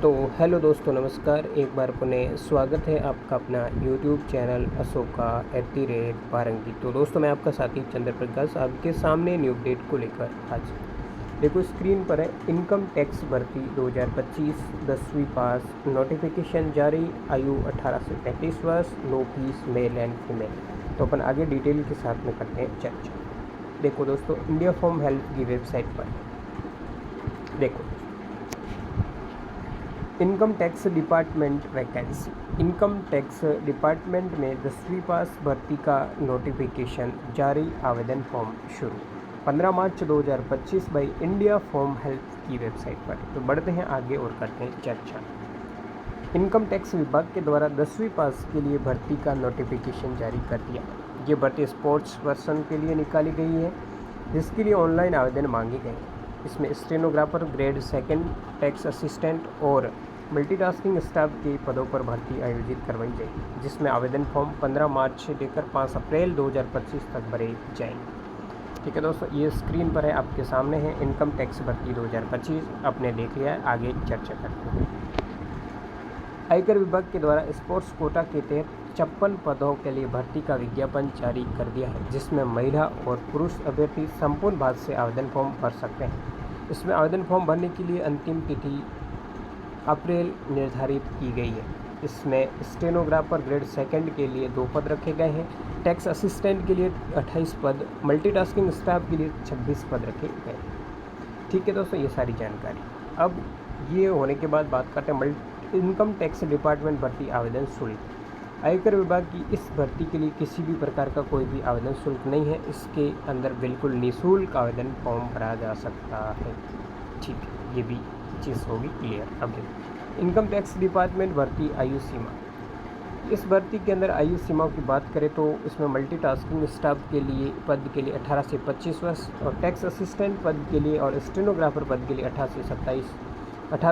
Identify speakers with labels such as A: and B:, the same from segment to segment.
A: तो हेलो दोस्तों, नमस्कार। एक बार पुनः स्वागत है आपका अपना यूट्यूब चैनल अशोका @पारंगी। तो दोस्तों, मैं आपका साथी चंद्र प्रकाश आपके सामने न्यू अपडेट को लेकर आज देखो स्क्रीन पर है। इनकम टैक्स भर्ती 2025 10वीं पास, नोटिफिकेशन जारी, आयु 18 से 35 वर्ष, no fees, male and female. तो अपन आगे डिटेल के साथ में करते हैं चर्चा। देखो दोस्तों, इंडिया फॉर्म हेल्प की वेबसाइट पर देखो income tax department vacancy. Income tax department में 10वीं पास भर्ती का नोटिफिकेशन जारी, आवेदन फॉर्म शुरू 15 मार्च 2025 बाई इंडिया फॉर्म हेल्प की वेबसाइट पर। तो बढ़ते हैं आगे और करते हैं चर्चा। इनकम टैक्स विभाग के द्वारा 10वीं पास के लिए भर्ती का नोटिफिकेशन जारी कर दिया। ये भर्ती स्पोर्ट्स पर्सन के लिए निकाली गई है, जिसके लिए ऑनलाइन आवेदन मांगे गए हैं। इसमें स्टेनोग्राफर ग्रेड 2, टैक्स असिस्टेंट और मल्टीटास्किंग स्टाफ के पदों पर भर्ती आयोजित करवाई जाएगी, जिसमें आवेदन फॉर्म 15 मार्च से लेकर 5 अप्रैल 2025 तक भरे जाएंगे। ठीक है दोस्तों, ये स्क्रीन पर है, आपके सामने है इनकम टैक्स भर्ती 2025। आपने देख लिया है, आगे चर्चा करते हैं। आयकर विभाग के द्वारा स्पोर्ट्स कोटा के तहत 56 पदों के लिए भर्ती का विज्ञापन जारी कर दिया है, जिसमें महिला और पुरुष अभ्यर्थी संपूर्ण भाग से आवेदन फॉर्म भर सकते हैं। इसमें आवेदन फॉर्म भरने के लिए अंतिम तिथि अप्रैल निर्धारित की गई है। इसमें स्टेनोग्राफर ग्रेड 2 के लिए 2 पद रखे गए हैं, टैक्स असिस्टेंट के लिए 28 पद, मल्टीटास्किंग स्टाफ के लिए 26 पद रखे गए हैं। ठीक है दोस्तों, ये सारी जानकारी। अब ये होने के बाद बात करते हैं इनकम टैक्स डिपार्टमेंट भर्ती आवेदन शुल्क। आयकर विभाग की इस भर्ती के लिए किसी भी प्रकार का कोई भी आवेदन शुल्क नहीं है। इसके अंदर बिल्कुल निःशुल्क आवेदन फॉर्म भरा जा सकता है। ठीक है, ये भी चीज़ होगी क्लियर। अब देखो इनकम टैक्स डिपार्टमेंट भर्ती आयु सीमा। इस भर्ती के अंदर आयु सीमाओं की बात करें तो इसमें मल्टीटास्किंग स्टाफ के लिए पद के लिए 18 से 25 वर्ष और टैक्स असिस्टेंट पद के लिए और स्टेनोग्राफर पद के लिए 18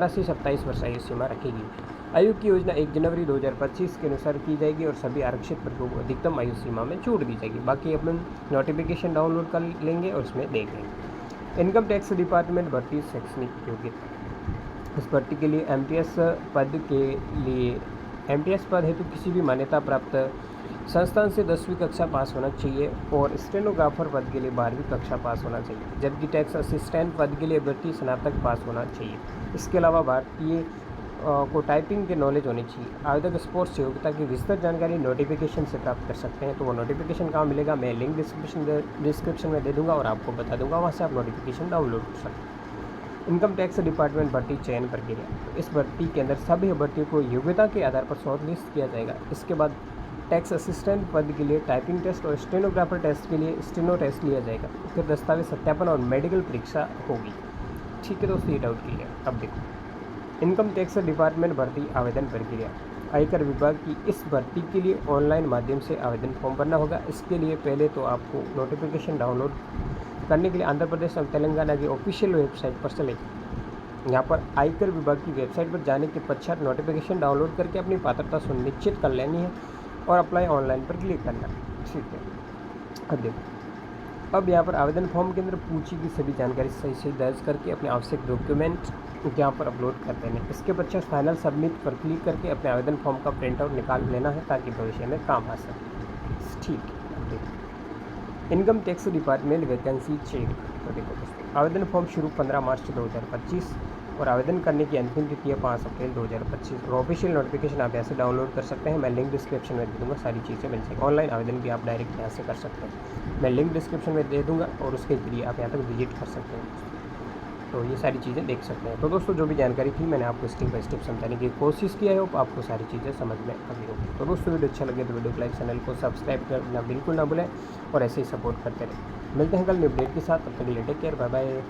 A: से 27 वर्ष आयु सीमा रखेगी। आयु की योजना 1 जनवरी 2025 के अनुसार की जाएगी और सभी आरक्षित वर्गों को अधिकतम आयु सीमा में छूट दी जाएगी। बाकी अपन नोटिफिकेशन डाउनलोड कर लेंगे और उसमें देख लेंगे। इनकम टैक्स डिपार्टमेंट भर्ती शैक्षणिक योग्यता। इस भर्ती के लिए एमटीएस पद हेतु किसी भी मान्यता प्राप्त संस्थान से 10वीं कक्षा पास होना चाहिए और स्टेनोग्राफर पद के लिए 12वीं कक्षा पास होना चाहिए, जबकि टैक्स असिस्टेंट पद के लिए अभ्यर्थी स्नातक पास होना चाहिए। इसके अलावा भारतीय को टाइपिंग के नॉलेज होनी चाहिए। आवेदक स्पोर्ट्स योग्यता की विस्तृत जानकारी नोटिफिकेशन से प्राप्त कर सकते हैं। तो वो नोटिफिकेशन कहाँ मिलेगा, मैं लिंक डिस्क्रिप्शन में दे दूंगा और आपको बता दूंगा, वहाँ से आप नोटिफिकेशन डाउनलोड कर सकते हैं। इनकम टैक्स डिपार्टमेंट भर्ती चयन प्रक्रिया। तो इस भर्ती के अंदर सभी अभ्यर्थियों को योग्यता के आधार पर शॉर्ट लिस्ट किया जाएगा। इसके बाद टैक्स असिस्टेंट पद के लिए टाइपिंग टेस्ट और स्टेनोग्राफर टेस्ट के लिए स्टेनो टेस्ट लिया जाएगा। फिर दस्तावेज सत्यापन और मेडिकल परीक्षा होगी। ठीक है दोस्तों, ये डाउट क्लियर। अब देखो इनकम टैक्स डिपार्टमेंट भर्ती आवेदन प्रक्रिया। आयकर विभाग की इस भर्ती के लिए ऑनलाइन माध्यम से आवेदन फॉर्म भरना होगा। इसके लिए पहले तो आपको नोटिफिकेशन डाउनलोड करने के लिए आंध्र प्रदेश और तेलंगाना की ऑफिशियल वेबसाइट पर चले। यहाँ पर आयकर विभाग की वेबसाइट पर जाने के पश्चात नोटिफिकेशन डाउनलोड करके अपनी पात्रता सुनिश्चित कर लेनी है और अप्लाई ऑनलाइन पर क्लिक करना है। ठीक है, अब देखो अब यहाँ पर आवेदन फॉर्म के अंदर पूछी की सभी जानकारी सही से दर्ज करके अपने आवश्यक डॉक्यूमेंट यहाँ पर अपलोड कर देने। इसके पश्चात फाइनल सबमिट पर क्लिक करके अपने आवेदन फॉर्म का प्रिंट आउट निकाल लेना है, ताकि भविष्य में काम आ सके। ठीक है, अब देखो income tax department vacancy check. तो देखो दोस्तों, आवेदन फॉर्म शुरू 15 मार्च 2025 और आवेदन करने की अंतिम तिथि है 5 अप्रैल 2025 और ऑफिशियल नोटिफिकेशन आप यहाँ से डाउनलोड कर सकते हैं। मैं लिंक डिस्क्रिप्शन में दे दूँगा, सारी चीज़ें मिल जाएगी। ऑनलाइन आवेदन भी आप डायरेक्ट यहाँ से कर सकते हैं, मैं लिंक डिस्क्रिप्शन में दे दूँगा और उसके जरिए आप यहाँ तक विजिट कर सकते हैं। तो ये सारी चीज़ें देख सकते हैं। तो दोस्तों, जो भी जानकारी थी मैंने आपको स्टेप बाय स्टेप समझाने की कोशिश किया है, आपको सारी चीज़ें समझ में आ गई होगी। तो दोस्तों, वीडियो अच्छा लगे तो वीडियो को लाइक, चैनल को सब्सक्राइब करना बिल्कुल ना भूलें और ऐसे ही सपोर्ट करते रहें। मिलते हैं कल न्यू अपडेट के साथ। तब तक के लिए टेक केयर, बाय बाय।